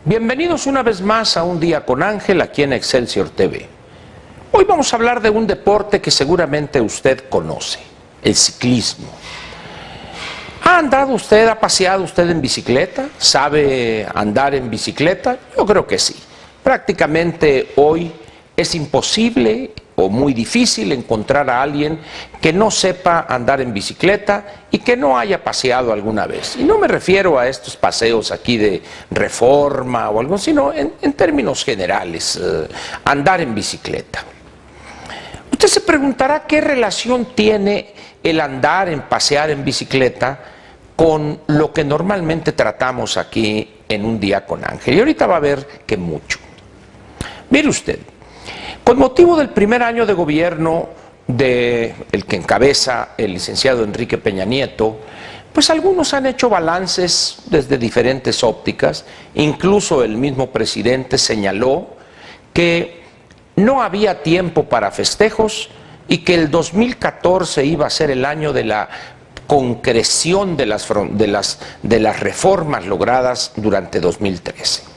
Bienvenidos una vez más a Un Día con Ángel aquí en Excelsior TV. Hoy vamos a hablar de un deporte que seguramente usted conoce, el ciclismo. ¿Ha andado usted, ha paseado usted en bicicleta? ¿Sabe andar en bicicleta? Yo creo que sí. Prácticamente hoy es imposible o muy difícil encontrar a alguien que no sepa andar en bicicleta y que no haya paseado alguna vez. Y no me refiero a estos paseos aquí de Reforma o algo, sino en términos generales, andar en bicicleta. Usted se preguntará qué relación tiene el andar, en pasear en bicicleta con lo que normalmente tratamos aquí en Un Día con Ángel. Y ahorita va a ver que mucho. Mire usted. Con motivo del primer año de gobierno del que encabeza el licenciado Enrique Peña Nieto, pues algunos han hecho balances desde diferentes ópticas, incluso el mismo presidente señaló que no había tiempo para festejos y que el 2014 iba a ser el año de la concreción de las reformas logradas durante 2013.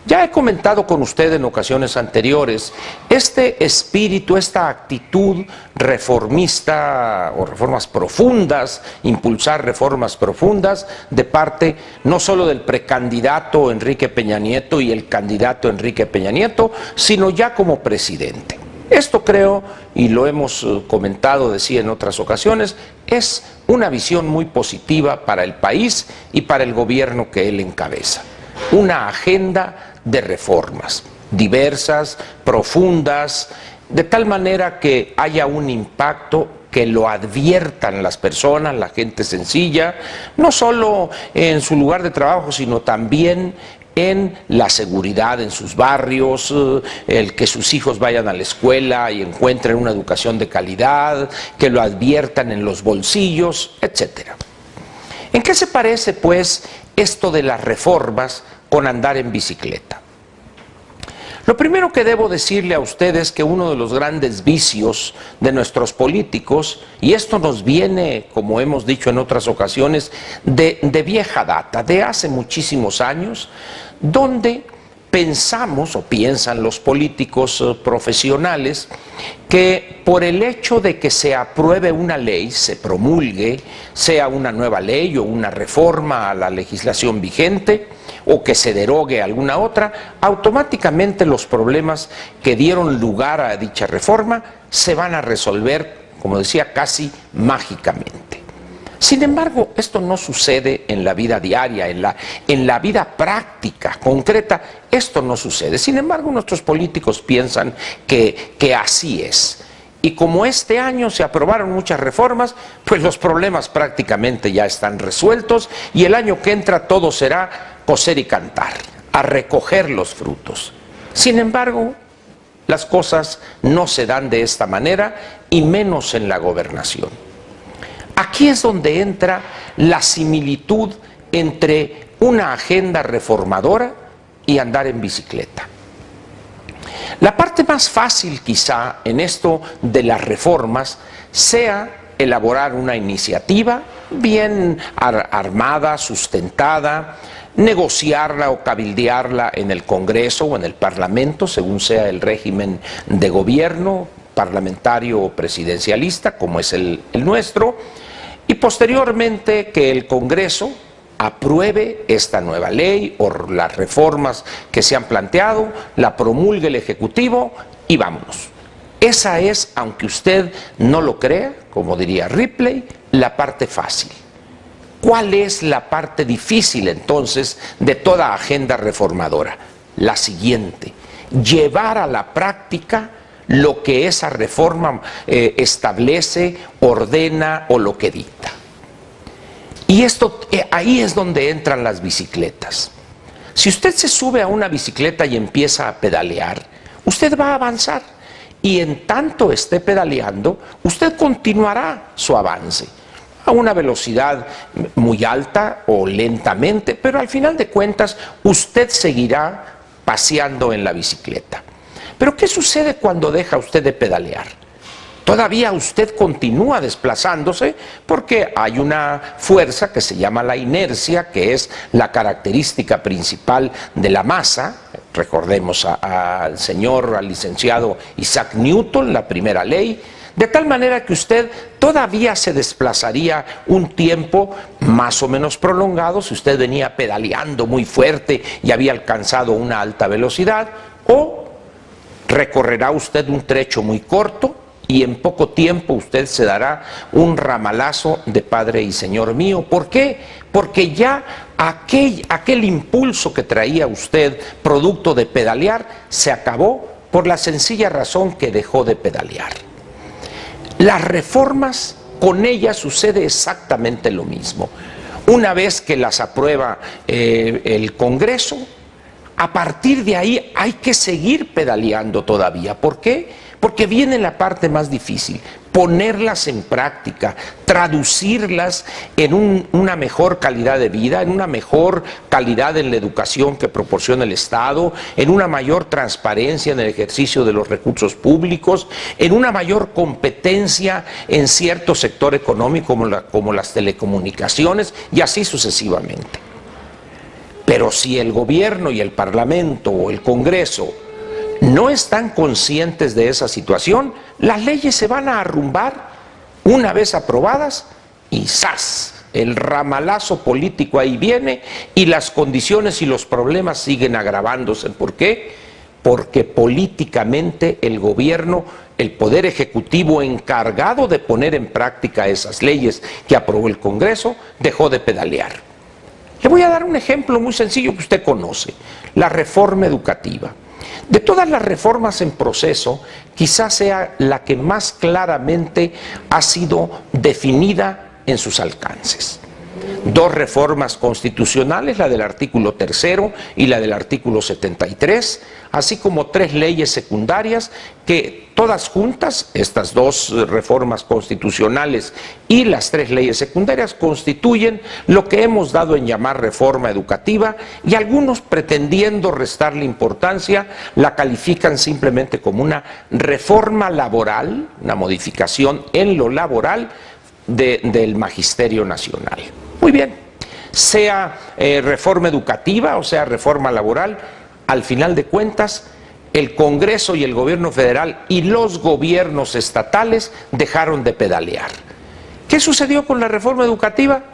Ya he comentado con usted en ocasiones anteriores este espíritu, esta actitud reformista o reformas profundas, impulsar reformas profundas de parte no solo del precandidato Enrique Peña Nieto y el candidato Enrique Peña Nieto, sino ya como presidente. Esto creo, y lo hemos comentado, decía en otras ocasiones, es una visión muy positiva para el país y para el gobierno que él encabeza. Una agenda de reformas diversas, profundas, de tal manera que haya un impacto, que lo adviertan las personas, la gente sencilla, no solo en su lugar de trabajo, sino también en la seguridad en sus barrios, el que sus hijos vayan a la escuela y encuentren una educación de calidad, que lo adviertan en los bolsillos, etc. ¿En qué se parece, pues, esto de las reformas con andar en bicicleta? Lo primero que debo decirle a ustedes es que uno de los grandes vicios de nuestros políticos, y esto nos viene, como hemos dicho en otras ocasiones, de vieja data, de hace muchísimos años, donde pensamos o piensan los políticos profesionales que por el hecho de que se apruebe una ley, se promulgue, sea una nueva ley o una reforma a la legislación vigente o que se derogue alguna otra, automáticamente los problemas que dieron lugar a dicha reforma se van a resolver, como decía, casi mágicamente. Sin embargo, esto no sucede en la vida diaria, en la vida práctica, concreta, esto no sucede. Sin embargo, nuestros políticos piensan que así es. Y como este año se aprobaron muchas reformas, pues los problemas prácticamente ya están resueltos y el año que entra todo será coser y cantar, a recoger los frutos. Sin embargo, las cosas no se dan de esta manera y menos en la gobernación. Aquí es donde entra la similitud entre una agenda reformadora y andar en bicicleta. La parte más fácil quizá en esto de las reformas sea elaborar una iniciativa bien armada, sustentada, negociarla o cabildearla en el Congreso o en el Parlamento, según sea el régimen de gobierno, parlamentario o presidencialista, como es el nuestro, y posteriormente que el Congreso apruebe esta nueva ley o las reformas que se han planteado, la promulgue el Ejecutivo y vámonos. Esa es, aunque usted no lo crea, como diría Ripley, la parte fácil. ¿Cuál es la parte difícil entonces de toda agenda reformadora? La siguiente: llevar a la práctica lo que esa reforma establece, ordena o lo que dicta. Y esto, ahí es donde entran las bicicletas. Si usted se sube a una bicicleta y empieza a pedalear, usted va a avanzar y en tanto esté pedaleando, usted continuará su avance a una velocidad muy alta o lentamente, pero al final de cuentas usted seguirá paseando en la bicicleta. Pero ¿qué sucede cuando deja usted de pedalear? todavía usted continúa desplazándose porque hay una fuerza que se llama la inercia, que es la característica principal de la masa. Recordemos al licenciado Isaac Newton, la primera ley, de tal manera que usted todavía se desplazaría un tiempo más o menos prolongado si usted venía pedaleando muy fuerte y había alcanzado una alta velocidad, o recorrerá usted un trecho muy corto y en poco tiempo usted se dará un ramalazo de Padre y Señor mío. ¿Por qué? Porque ya aquel impulso que traía usted, producto de pedalear, se acabó por la sencilla razón que dejó de pedalear. Las reformas, con ellas sucede exactamente lo mismo. Una vez que las aprueba el Congreso, a partir de ahí hay que seguir pedaleando todavía. ¿Por qué? Porque viene la parte más difícil, ponerlas en práctica, traducirlas en una mejor calidad de vida, en una mejor calidad en la educación que proporciona el Estado, en una mayor transparencia en el ejercicio de los recursos públicos, en una mayor competencia en cierto sector económico como las telecomunicaciones, y así sucesivamente. Pero si el gobierno y el Parlamento o el Congreso no están conscientes de esa situación, las leyes se van a arrumbar una vez aprobadas y ¡zas! El ramalazo político ahí viene y las condiciones y los problemas siguen agravándose. ¿Por qué? Porque políticamente el gobierno, el poder ejecutivo encargado de poner en práctica esas leyes que aprobó el Congreso, dejó de pedalear. Le voy a dar un ejemplo muy sencillo que usted conoce: la reforma educativa. De todas las reformas en proceso, quizás sea la que más claramente ha sido definida en sus alcances. Dos reformas constitucionales, la del artículo 3º y la del artículo 73, así como 3 leyes secundarias que todas juntas, estas 2 reformas constitucionales y las 3 leyes secundarias, constituyen lo que hemos dado en llamar reforma educativa, y algunos, pretendiendo restarle importancia, la califican simplemente como una reforma laboral, una modificación en lo laboral del Magisterio Nacional. Muy bien, sea reforma educativa o sea reforma laboral, al final de cuentas el Congreso y el gobierno federal y los gobiernos estatales dejaron de pedalear. ¿Qué sucedió con la reforma educativa?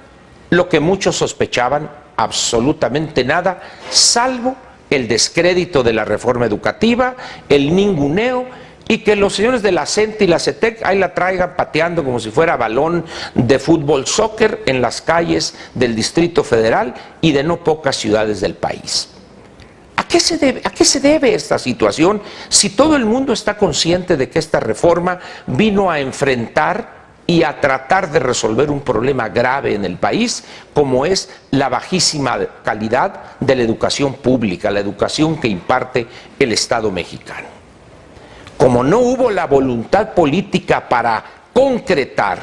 Lo que muchos sospechaban: absolutamente nada, salvo el descrédito de la reforma educativa, el ninguneo, y que los señores de la CENTE y la CETEC ahí la traigan pateando como si fuera balón de fútbol soccer en las calles del Distrito Federal y de no pocas ciudades del país. ¿A qué se debe esta situación si todo el mundo está consciente de que esta reforma vino a enfrentar y a tratar de resolver un problema grave en el país, como es la bajísima calidad de la educación pública, la educación que imparte el Estado mexicano? Como no hubo la voluntad política para concretar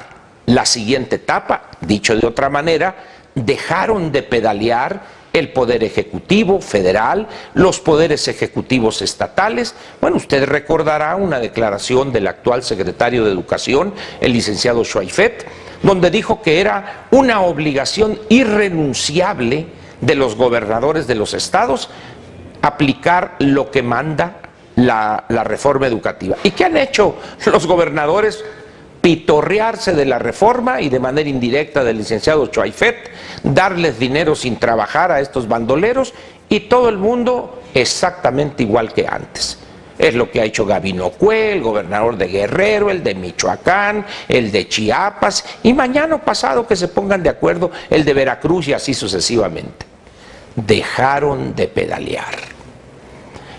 la siguiente etapa, dicho de otra manera, dejaron de pedalear el Poder Ejecutivo Federal, los poderes ejecutivos estatales. Bueno, usted recordará una declaración del actual secretario de Educación, el licenciado Schweifert, donde dijo que era una obligación irrenunciable de los gobernadores de los estados aplicar lo que manda la reforma educativa. ¿Y qué han hecho los gobernadores? Pitorrearse de la reforma y de manera indirecta del licenciado Schweifert, darles dinero sin trabajar a estos bandoleros, y todo el mundo exactamente igual que antes. Es lo que ha hecho Gabino Cue, el gobernador de Guerrero, el de Michoacán, el de Chiapas, y mañana o pasado que se pongan de acuerdo el de Veracruz, y así sucesivamente. Dejaron de pedalear.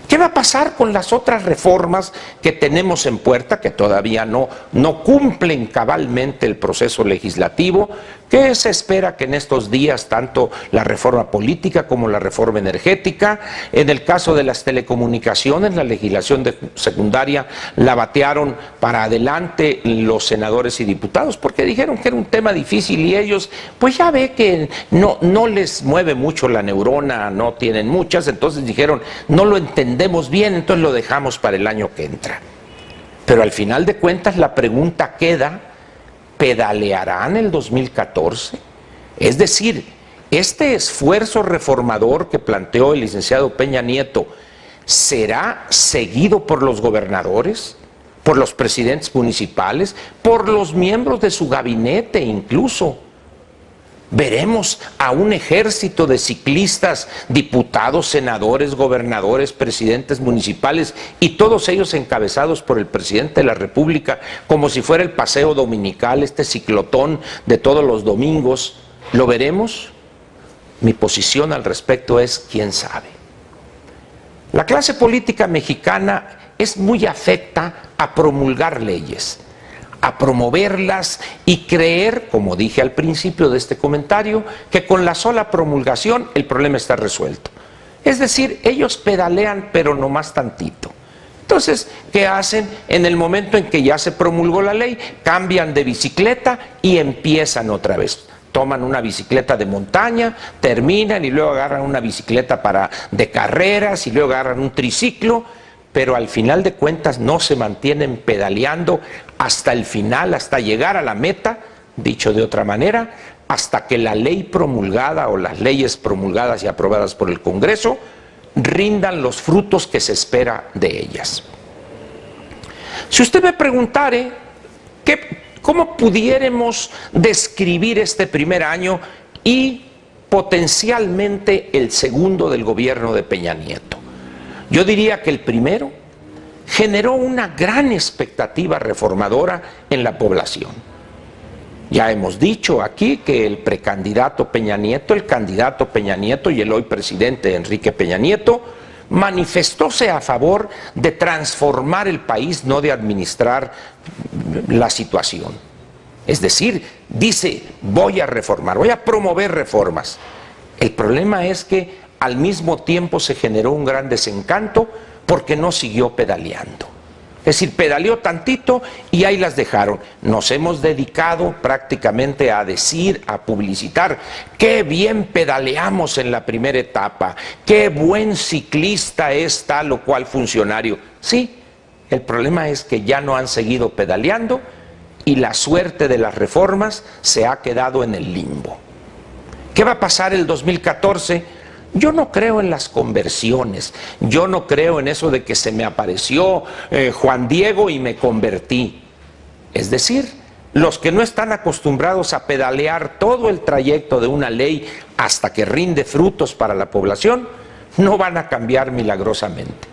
¿Qué va a pasar con las otras reformas que tenemos en puerta, que todavía no cumplen cabalmente el proceso legislativo? ¿Qué se espera que en estos días, tanto la reforma política como la reforma energética? En el caso de las telecomunicaciones, la legislación secundaria la batearon para adelante los senadores y diputados, porque dijeron que era un tema difícil, y ellos, pues ya ve que no les mueve mucho la neurona, no tienen muchas, entonces dijeron, no lo entendemos bien, entonces lo dejamos para el año que entra. Pero al final de cuentas la pregunta queda, ¿pedalearán el 2014? Es decir, este esfuerzo reformador que planteó el licenciado Peña Nieto, ¿será seguido por los gobernadores, por los presidentes municipales, por los miembros de su gabinete incluso? ¿Veremos a un ejército de ciclistas, diputados, senadores, gobernadores, presidentes municipales y todos ellos encabezados por el presidente de la República como si fuera el paseo dominical, este ciclotón de todos los domingos? ¿Lo veremos? Mi posición al respecto es quién sabe. La clase política mexicana es muy afecta a promulgar leyes, a promoverlas y creer, como dije al principio de este comentario, que con la sola promulgación el problema está resuelto. Es decir, ellos pedalean pero no más tantito. Entonces, ¿qué hacen? En el momento en que ya se promulgó la ley, cambian de bicicleta y empiezan otra vez. Toman una bicicleta de montaña, terminan y luego agarran una bicicleta de carreras y luego agarran un triciclo, pero al final de cuentas no se mantienen pedaleando hasta el final, hasta llegar a la meta, dicho de otra manera, hasta que la ley promulgada o las leyes promulgadas y aprobadas por el Congreso rindan los frutos que se espera de ellas. Si usted me preguntare, ¿cómo pudiéramos describir este primer año y potencialmente el segundo del gobierno de Peña Nieto? Yo diría que el primero generó una gran expectativa reformadora en la población. Ya hemos dicho aquí que el precandidato Peña Nieto, el candidato Peña Nieto y el hoy presidente Enrique Peña Nieto manifestóse a favor de transformar el país, no de administrar la situación. Es decir, dice, voy a reformar, voy a promover reformas. El problema es que al mismo tiempo se generó un gran desencanto porque no siguió pedaleando. Es decir, pedaleó tantito y ahí las dejaron. Nos hemos dedicado prácticamente a decir, a publicitar, qué bien pedaleamos en la primera etapa, qué buen ciclista es tal o cual funcionario. Sí, el problema es que ya no han seguido pedaleando y la suerte de las reformas se ha quedado en el limbo. ¿Qué va a pasar el 2014? Yo no creo en las conversiones, yo no creo en eso de que se me apareció Juan Diego y me convertí. Es decir, los que no están acostumbrados a pedalear todo el trayecto de una ley hasta que rinde frutos para la población, no van a cambiar milagrosamente.